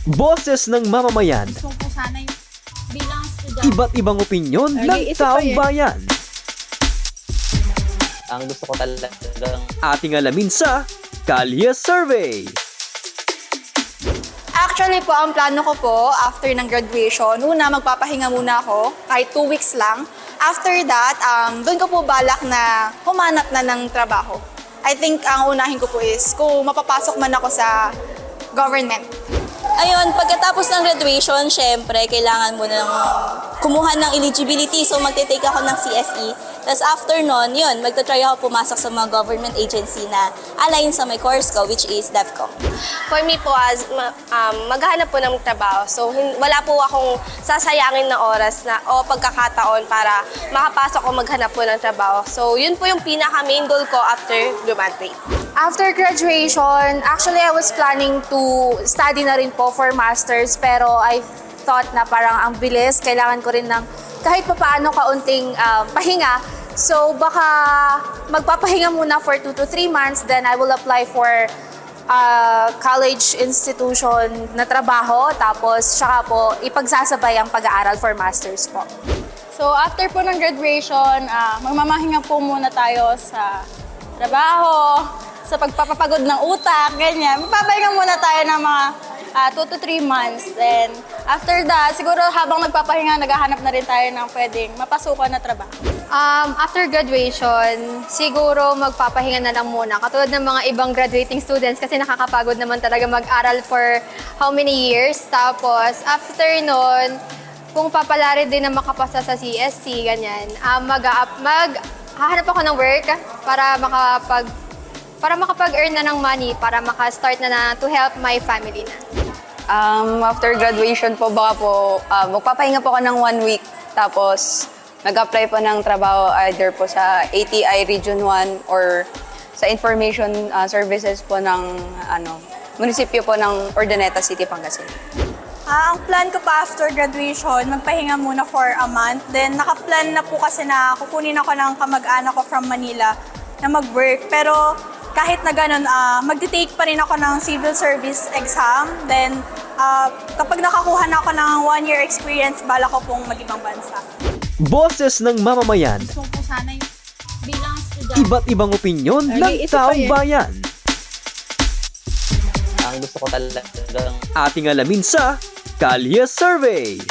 Boses ng mamamayan, Gusto ko sana yung bilang estudyante. iba't ibang opinyon ng taong bayan. Ang gusto ko talagang Ating alamin sa Kalye Survey. Actually po, ang plano ko po, after ng graduation, una, magpapahinga muna ako, kahit 2 weeks lang. After that, doon ko po balak na humanap na ng trabaho. I think ang unahin ko po is kung mapapasok man ako sa government. Ayun, pagkatapos ng graduation, syempre, kailangan mo nang kumuha ng eligibility. So, magte-take ako ng CSE. Tapos after nun, yun, magta-try ako pumasok sa mga government agency na align sa my course ko, which is DevCo. For me po, maghahanap po ng trabaho. So, wala po akong sasayangin na oras na, o pagkakataon para makapasok o maghanap po ng trabaho. So, yun po yung pinaka-main goal ko after graduate. After graduation, actually I was planning to study na rin po for masters, pero I thought na parang ang bilis, kailangan ko rin ng kahit papaano kaunting pahinga. So baka magpapahinga muna for 2 to 3 months, then I will apply for college institution na trabaho, tapos saka po ipagsasabay ang pag-aaral for masters po. So after po ng graduation, magmamahinga po muna tayo sa trabaho, sa pagpapapagod ng utak, ganyan. Magpapahinga muna tayo ng mga 2 to 3 months. Then, after that, siguro habang nagpapahinga, naghahanap na rin tayo ng pwedeng mapasukan na trabaho. After graduation, siguro magpapahinga na lang muna. Katulad ng mga ibang graduating students kasi nakakapagod naman talaga mag-aral for how many years. Tapos, after nun, kung papalari din na makapasa sa CSC, ganyan, hahanap ako ng work para makapag-earn na ng money, para maka-start na to help my family na. After graduation po, baka po, magpapahinga po ako ng 1 week. Tapos, nag-apply po ng trabaho either po sa ATI Region 1 or sa information services po ng munisipyo po ng Urdaneta City, Pangasinan. Ang plan ko pa after graduation, magpahinga muna for a month. Then nakaplan na po kasi na kukunin ako ng kamag-anak ko from Manila na mag-work. Pero kahit na ganun, magti-take pa rin ako ng civil service exam. Then kapag nakakuha na ako ng 1-year experience, bala ko pong mag-ibang bansa. Boses ng mamamayan, Gusto ko sana yung bilang estudyante. iba't ibang opinyon ng taong bayan. ang gusto ko talagang Ating alamin sa Kalye Survey.